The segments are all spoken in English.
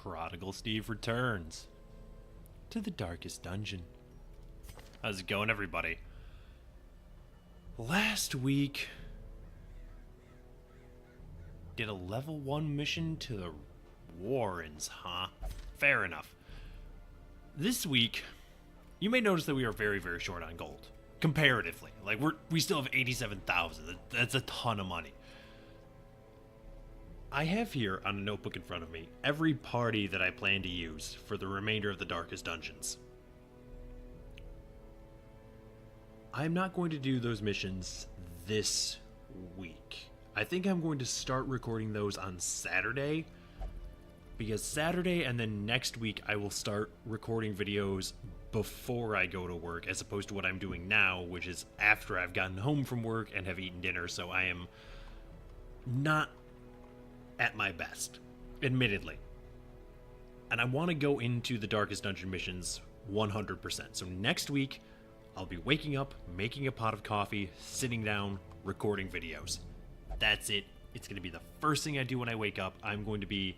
Prodigal Steve returns to the darkest dungeon. How's it going, everybody? Last week, did a level 1 mission to the Warrens, huh? Fair enough. This week, you may notice that we are very, very short on gold. Comparatively. Like, we still have 87,000. That's a ton of money. I have here on a notebook in front of me every party that I plan to use for the remainder of the darkest dungeons. I'm not going to do those missions this week. I think I'm going to start recording those on Saturday, because Saturday and then next week I will start recording videos before I go to work, as opposed to what I'm doing now, which is after I've gotten home from work and have eaten dinner, so I am not at my best, admittedly. And I want to go into the darkest dungeon missions 100%. So next week, I'll be waking up, making a pot of coffee, sitting down, recording videos. That's it. It's going to be the first thing I do when I wake up. I'm going to be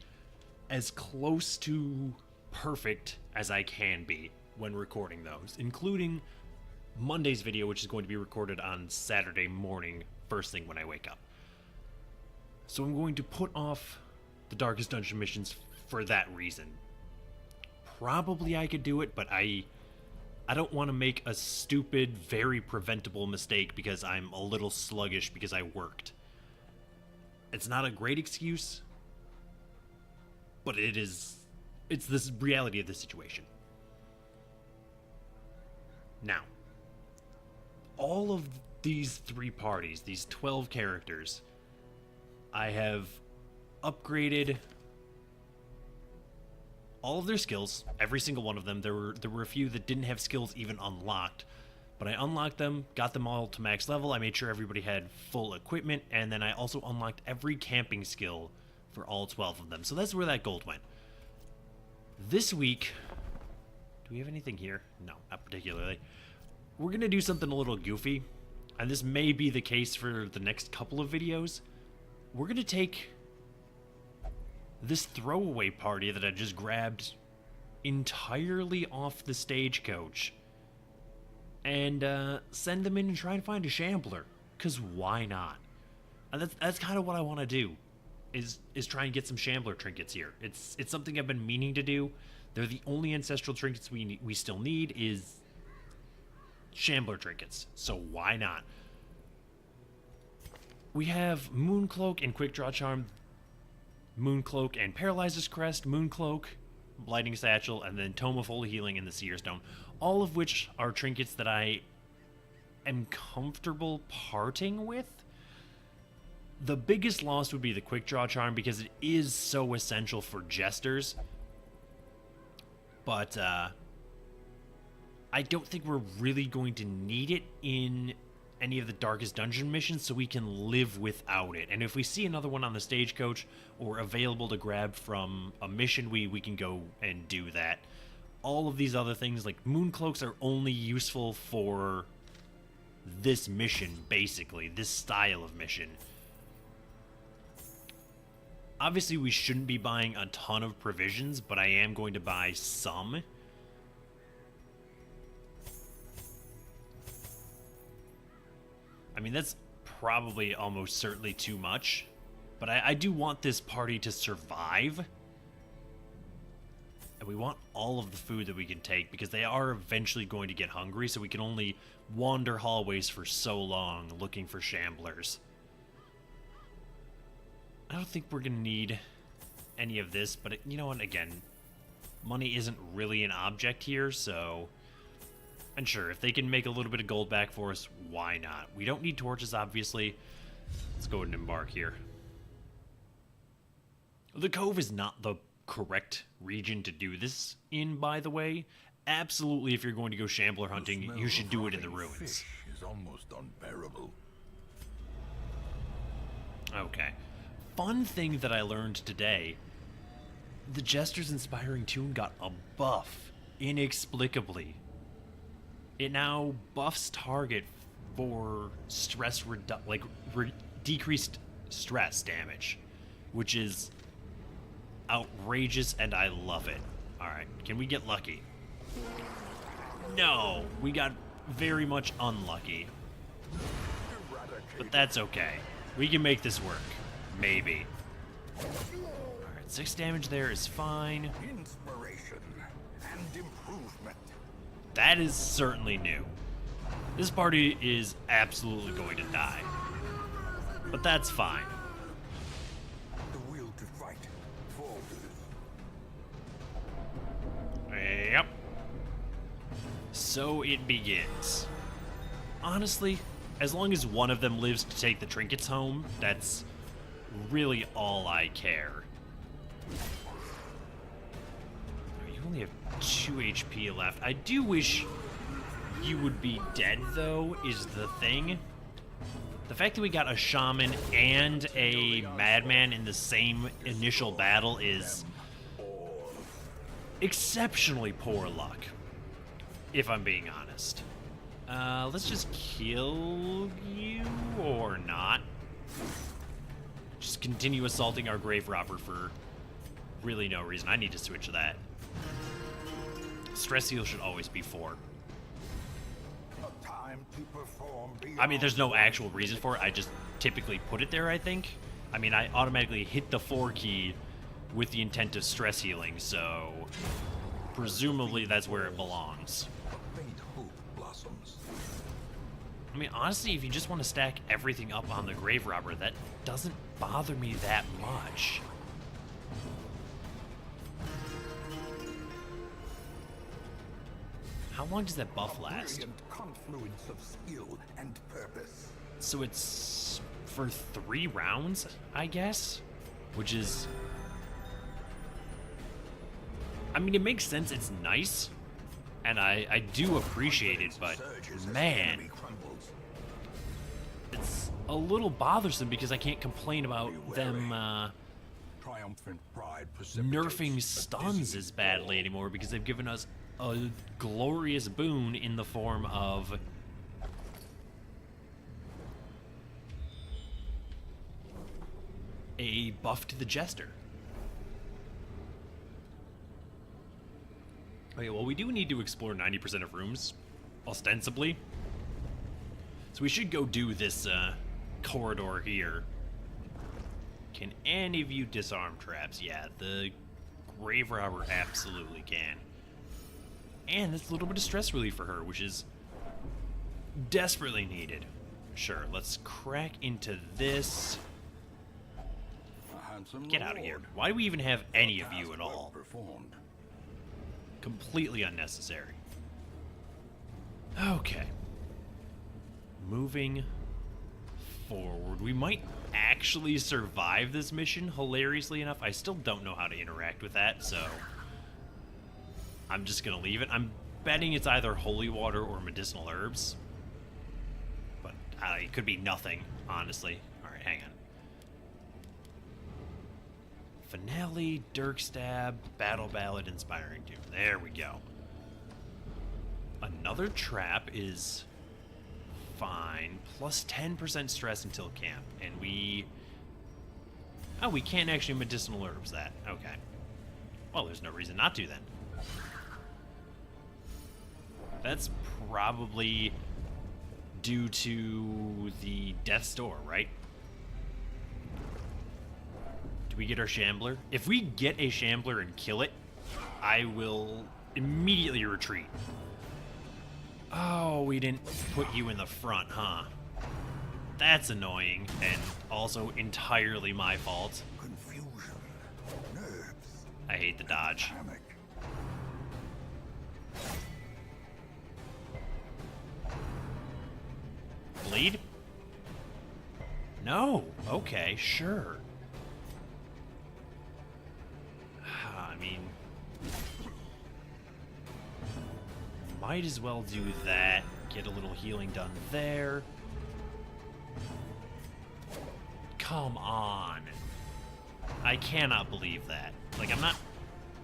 as close to perfect as I can be when recording those, including Monday's video, which is going to be recorded on Saturday morning, first thing when I wake up. So I'm going to put off the darkest dungeon missions for that reason. Probably I could do it, but I don't want to make a stupid, very preventable mistake because I'm a little sluggish because I worked. It's not a great excuse, but it's the reality of the situation. Now, all of these three parties, these 12 characters, I have upgraded all of their skills, every single one of them. There were a few that didn't have skills even unlocked, but I unlocked them, got them all to max level. I made sure everybody had full equipment, and then I also unlocked every camping skill for all 12 of them. So that's where that gold went. This week, do we have anything here? No, not particularly. We're going to do something a little goofy, and this may be the case for the next couple of videos. We're going to take this throwaway party that I just grabbed entirely off the stagecoach and send them in and try and find a shambler, because why not? And that's kind of what I want to do, is try and get some shambler trinkets here. It's something I've been meaning to do. They're the only ancestral trinkets we still need is shambler trinkets, so why not? We have Mooncloak and Quick Draw Charm, Mooncloak and Paralyzer's Crest, Mooncloak, Blighting Satchel, and then Tome of Holy Healing and the Seer Stone, all of which are trinkets that I am comfortable parting with. The biggest loss would be the Quick Draw Charm, because it is so essential for jesters, but I don't think we're really going to need it in any of the darkest dungeon missions, so we can live without it. And if we see another one on the stagecoach or available to grab from a mission, we can go and do that. All of these other things, like Mooncloaks, are only useful for this mission, basically, this style of mission. Obviously, we shouldn't be buying a ton of provisions, but I am going to buy some. I mean, that's probably almost certainly too much, but I do want this party to survive. And we want all of the food that we can take, because they are eventually going to get hungry, so we can only wander hallways for so long looking for shamblers. I don't think we're going to need any of this, but you know what, again, money isn't really an object here, so... And sure, if they can make a little bit of gold back for us, why not? We don't need torches, obviously. Let's go ahead and embark here. The Cove is not the correct region to do this in, by the way. Absolutely, if you're going to go shambler hunting, you should do it in the ruins. Fish is almost unbearable. Okay. Fun thing that I learned today. The Jester's Inspiring Tune got a buff, inexplicably. It now buffs target for stress decreased stress damage, which is outrageous, and I love it. Alright, can we get lucky? No, we got very much unlucky. But that's okay. We can make this work. Maybe. Alright, 6 damage there is fine. Inspiration and improvement. That is certainly new. This party is absolutely going to die. But that's fine. The will to fight falters. Yep. So it begins. Honestly, as long as one of them lives to take the trinkets home, that's really all I care. You only have 2 HP left. I do wish you would be dead, though, is the thing. The fact that we got a shaman and a madman in the same initial battle is exceptionally poor luck, if I'm being honest. Let's just kill you, or not. Just continue assaulting our grave robber for really no reason. I need to switch to that. Stress heal should always be 4. I mean, there's no actual reason for it. I just typically put it there, I think. I mean, I automatically hit the 4 key with the intent of stress healing, so presumably that's where it belongs. I mean, honestly, if you just want to stack everything up on the grave robber, that doesn't bother me that much. How long does that buff last? Confluence of skill and purpose. So it's for 3 rounds, I guess? Which is... I mean, it makes sense, it's nice, and I do appreciate it, but man, it's a little bothersome because I can't complain about them nerfing stuns as badly anymore because they've given us a glorious boon in the form of a buff to the Jester. Okay, well, we do need to explore 90% of rooms, ostensibly. So we should go do this corridor here. Can any of you disarm traps? Yeah, the grave robber absolutely can. And that's a little bit of stress relief for her, which is desperately needed. Sure, let's crack into this. Get out of here. Why do we even have any of you at all? Completely unnecessary. Okay. Moving forward. We might actually survive this mission, hilariously enough. I still don't know how to interact with that, so I'm just gonna leave it. I'm betting it's either holy water or medicinal herbs. But it could be nothing, honestly. Alright, hang on. Finale, Dirtstab, Battle Ballad, Inspiring Doom. There we go. Another trap is fine. Plus 10% stress until camp. And we... Oh, we can't actually medicinal herbs that. Okay. Well, there's no reason not to then. That's probably due to the Death's Door, right? Do we get our Shambler? If we get a Shambler and kill it, I will immediately retreat. Oh, we didn't put you in the front, huh? That's annoying, and also entirely my fault. Confusion, nerves. I hate the dodge. Panic. Bleed? No. Okay, sure. I mean, might as well do that. Get a little healing done there. Come on. I cannot believe that. Like, I'm not...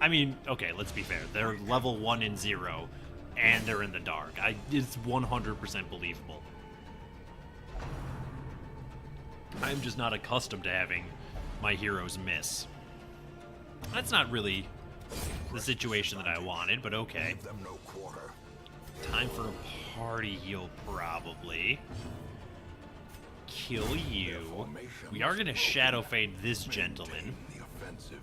I mean, okay, let's be fair. They're level 1 and 0, and they're in the dark. It's 100% believable. I'm just not accustomed to having my heroes miss. That's not really the situation that I wanted, but okay. Give them no quarter. Time for a party heal, probably. Kill you. We are going to shadow fade this gentleman. The offensive.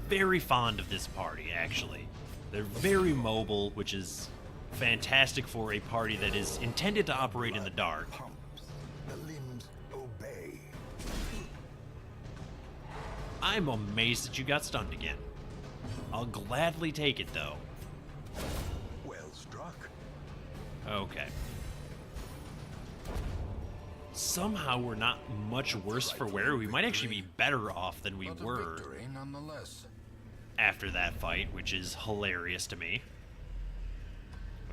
Very fond of this party, actually. They're very mobile, which is fantastic for a party that is intended to operate in the dark. Pumps. The limbs obey. I'm amazed that you got stunned again. I'll gladly take it, though. Well struck. Okay. Somehow we're not much worse for wear. We might actually be better off than we But a were victory nonetheless. after that fight, which is hilarious to me.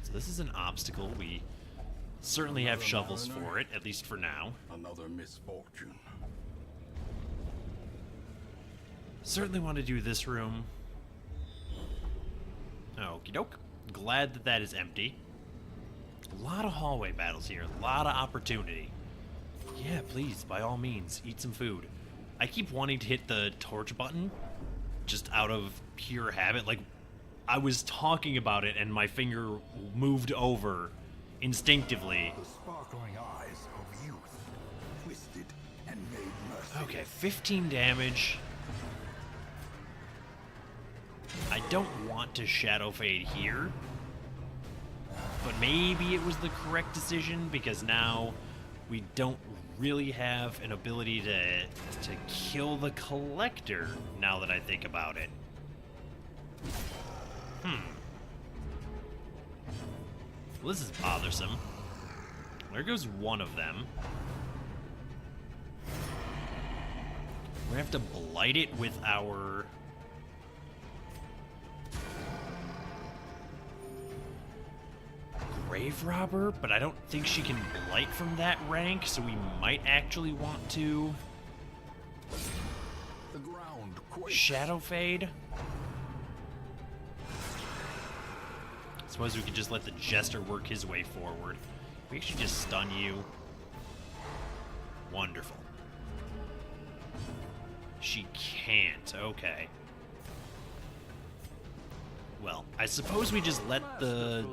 So this is an obstacle. We certainly have shovels for it, at least for now. Another misfortune. Certainly want to do this room. Okie doke. Glad that that is empty. A lot of hallway battles here. A lot of opportunity. Yeah, please, by all means, eat some food. I keep wanting to hit the torch button, just out of pure habit. Like, I was talking about it and my finger moved over instinctively. The sparkling eyes of youth, twisted and made mercy. Okay, 15 damage. I don't want to shadow fade here, but maybe it was the correct decision because now we don't really have an ability to kill the collector now that I think about it. Well, this is bothersome. There goes one of them. We're gonna have to blight it with our grave robber, but I don't think she can blight from that rank, so we might actually want to The ground quakes. shadow fade. Suppose we could just let the jester work his way forward. We actually just stun you. Wonderful. She can't. Okay. Well, I suppose we just let the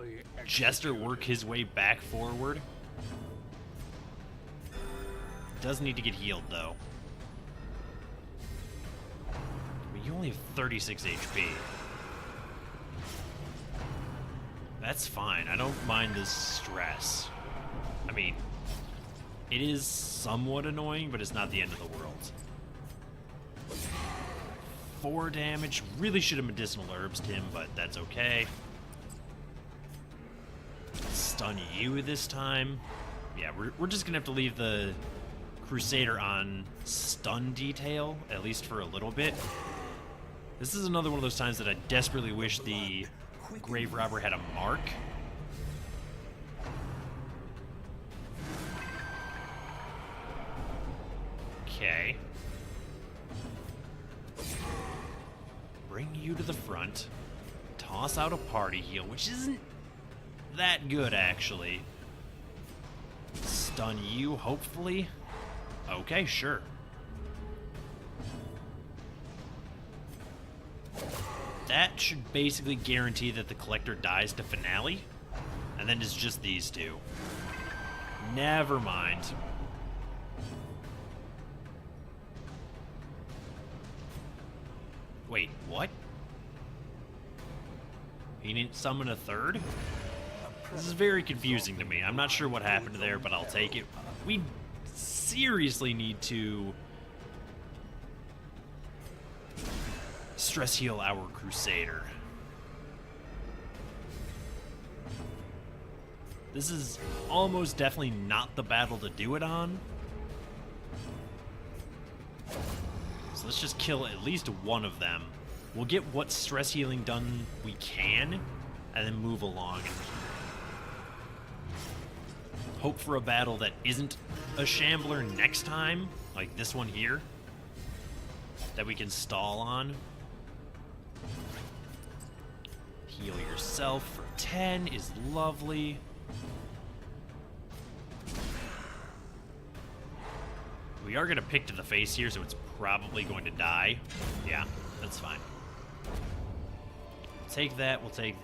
jester work his way back forward. Does need to get healed, though. But you only have 36 HP. That's fine. I don't mind the stress. I mean, it is somewhat annoying, but it's not the end of the world. 4 damage. Really should have medicinal herbsed him, but that's okay. Stun you this time. Yeah, we're just gonna have to leave the Crusader on stun detail, at least for a little bit. This is another one of those times that I desperately wish the grave robber had a mark. Okay. Bring you to the front. Toss out a party heal, which isn't that good, actually. Stun you, hopefully. Okay, sure. That should basically guarantee that the collector dies to finale, and then it's just these two. Never mind. Wait, what? He didn't summon a third? This is very confusing to me. I'm not sure what happened there, but I'll take it. We seriously need to stress heal our Crusader. This is almost definitely not the battle to do it on. So let's just kill at least one of them. We'll get what stress healing done we can, and then move along. Hope for a battle that isn't a shambler next time, like this one here, that we can stall on. Heal yourself for 10 is lovely. We are going to pick to the face here, so it's probably going to die. Yeah, that's fine. Take that. We'll take...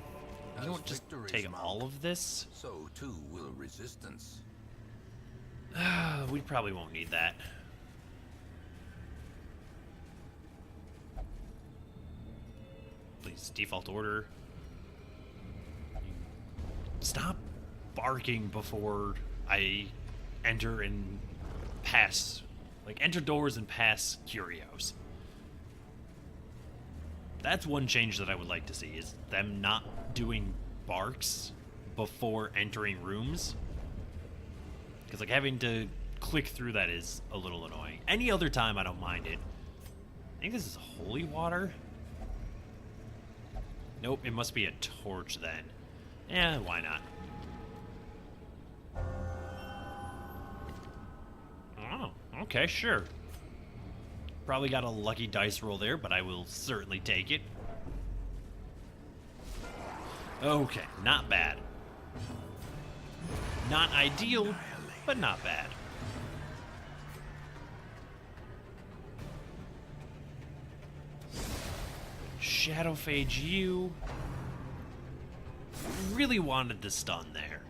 You know what? Just take all of this. So too will resistance. We probably won't need that. Please, default order. Stop barking before I enter and pass. Like, enter doors and pass curios. That's one change that I would like to see, is them not doing barks before entering rooms. Because, like, having to click through that is a little annoying. Any other time, I don't mind it. I think this is holy water. Nope, it must be a torch then. Yeah, why not? Oh, okay, sure. Probably got a lucky dice roll there, but I will certainly take it. Okay, not bad. Not ideal, but not bad. Shadow Phage you. Really wanted the stun there.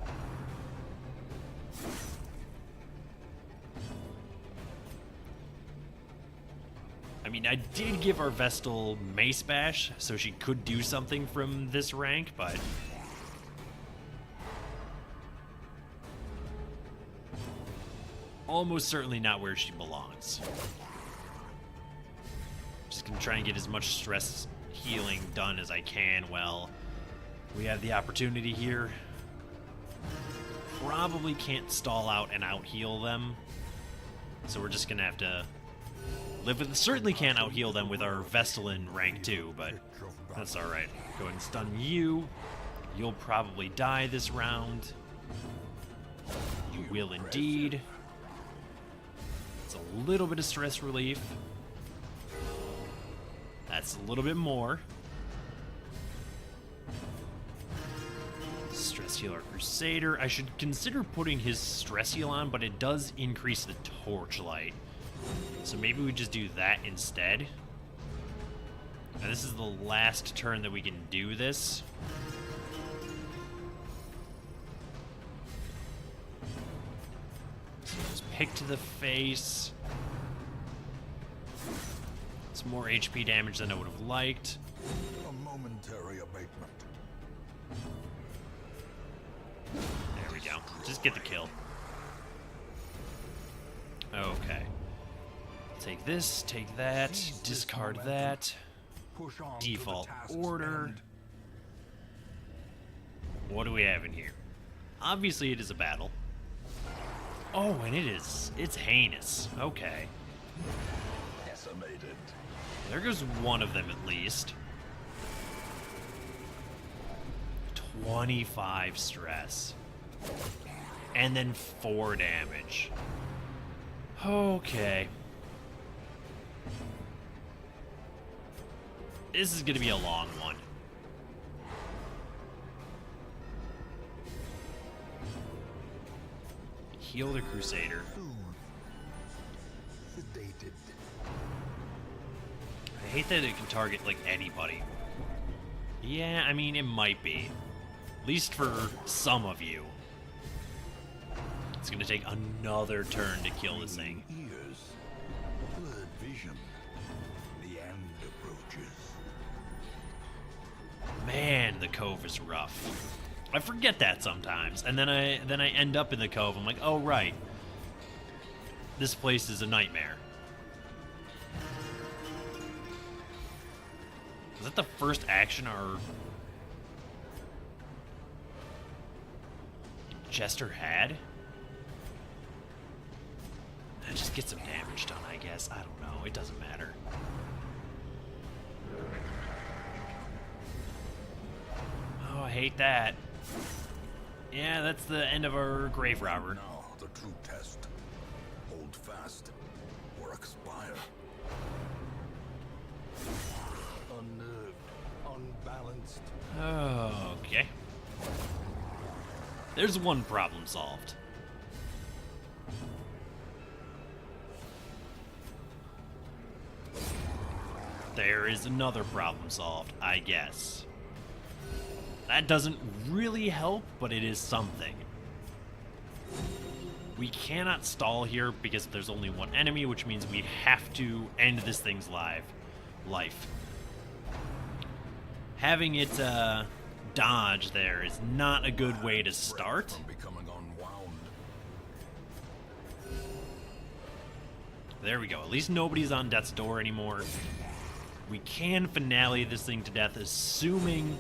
I mean, I did give our Vestal Mace Bash, so she could do something from this rank, but... almost certainly not where she belongs. Just gonna try and get as much stress healing done as I can while we have the opportunity here. Probably can't stall out and out-heal them, so we're just gonna have to live with it. Certainly can't out-heal them with our Vestal in rank 2, but that's alright. Go ahead and stun you. You'll probably die this round. You will indeed. It's a little bit of stress relief. That's a little bit more. Stress Healer Crusader. I should consider putting his Stress Heal on, but it does increase the Torchlight. So maybe we just do that instead. Now this is the last turn that we can do this. So just pick to the face. It's more HP damage than I would have liked. A momentary abatement. There we go. Just get the kill. Okay. Take this, take that, discard that. Default order. What do we have in here? Obviously it is a battle. Oh, and it's heinous. Okay. Decimated. There goes one of them at least. 25 stress. And then 4 damage. Okay. This is gonna be a long one. Heal the Crusader. Sedated. I hate that it can target, like, anybody. Yeah, I mean, it might be. At least for some of you. It's gonna take another turn to kill this thing. Ears. Blurred vision. The end approaches. Man, the Cove is rough. I forget that sometimes, and then I end up in the Cove. I'm like, oh right, this place is a nightmare. Was that the first action our Jester had? Just get some damage done, I guess. I don't know. It doesn't matter. Oh, I hate that. Yeah, that's the end of our Grave Robber. Now the true test. Hold fast or expire. Unnerved, unbalanced. Okay. There's one problem solved. There is another problem solved, I guess. That doesn't really help, but it is something. We cannot stall here because there's only one enemy, which means we have to end this thing's life. Having it dodge there is not a good way to start. There we go. At least nobody's on death's door anymore. We can finale this thing to death, assuming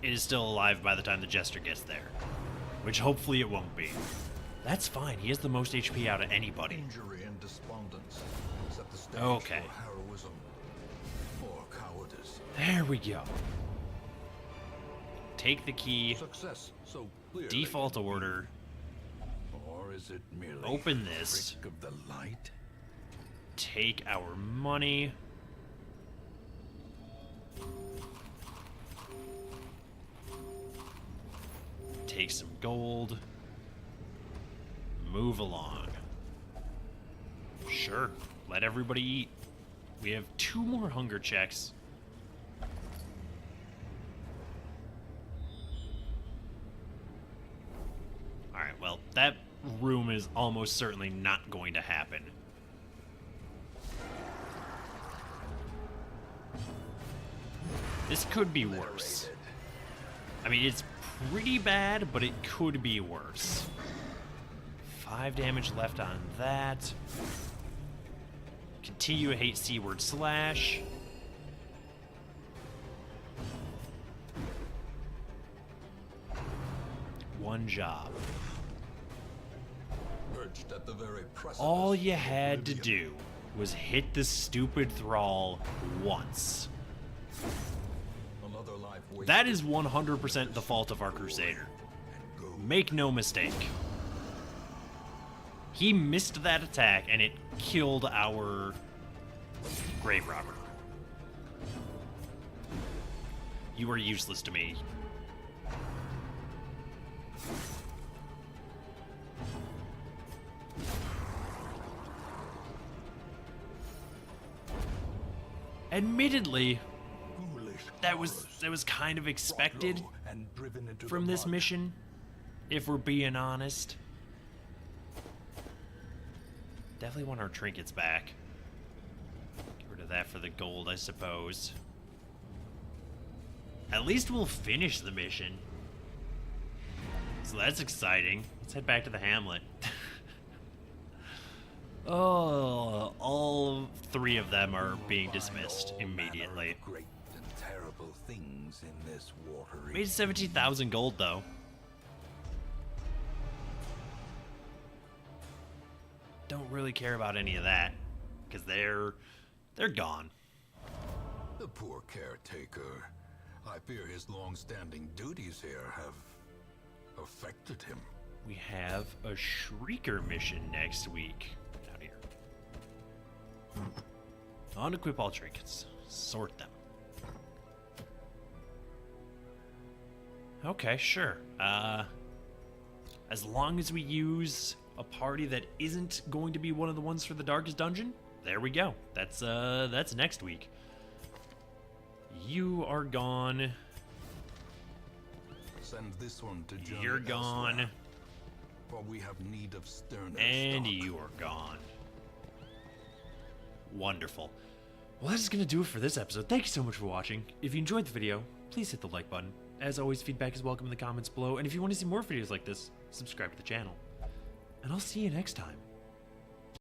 it is still alive by the time the Jester gets there. Which hopefully it won't be. That's fine. He has the most HP out of anybody. Injury and despondence set the stage Okay. for heroism or cowardice. There we go. Take the key. Success so clearly. Default order. Or is it merely Open this. trick of the light? Take our money. Take some gold. Move along. Sure, let everybody eat. We have 2 more hunger checks. Alright, well, that room is almost certainly not going to happen. This could be worse. I mean, it's pretty bad, but it could be worse. 5 damage left on that. Continue to hate C-word slash. One job. Perched at the very precipice All you of had to oblivion. do was hit the stupid thrall once. Another life wasted. That is 100% the fault of our Crusader. Make no mistake. He missed that attack and it killed our grave robber. You are useless to me. Admittedly, that was kind of expected from this mission, if we're being honest. Definitely want our trinkets back. Get rid of that for the gold, I suppose. At least we'll finish the mission. So that's exciting. Let's head back to the hamlet. Oh, all 3 of them are being dismissed immediately. Great and terrible things in this watery. Made 17,000 gold though. Don't really care about any of that because they're gone. The poor caretaker. I fear his long-standing duties here have affected him. We have a Shrieker mission next week. Out here. Unequip all trinkets. Sort them. Okay, sure. As long as we use a party that isn't going to be one of the ones for the Darkest Dungeon, there we go. That's next week. You are gone. Send this one to journey You're gone. elsewhere, for we have need of sterner And stock. you are gone. Wonderful. Well, that is going to do it for this episode. Thank you so much for watching. If you enjoyed the video, please hit the like button. As always, feedback is welcome in the comments below. And if you want to see more videos like this, subscribe to the channel. And I'll see you next time.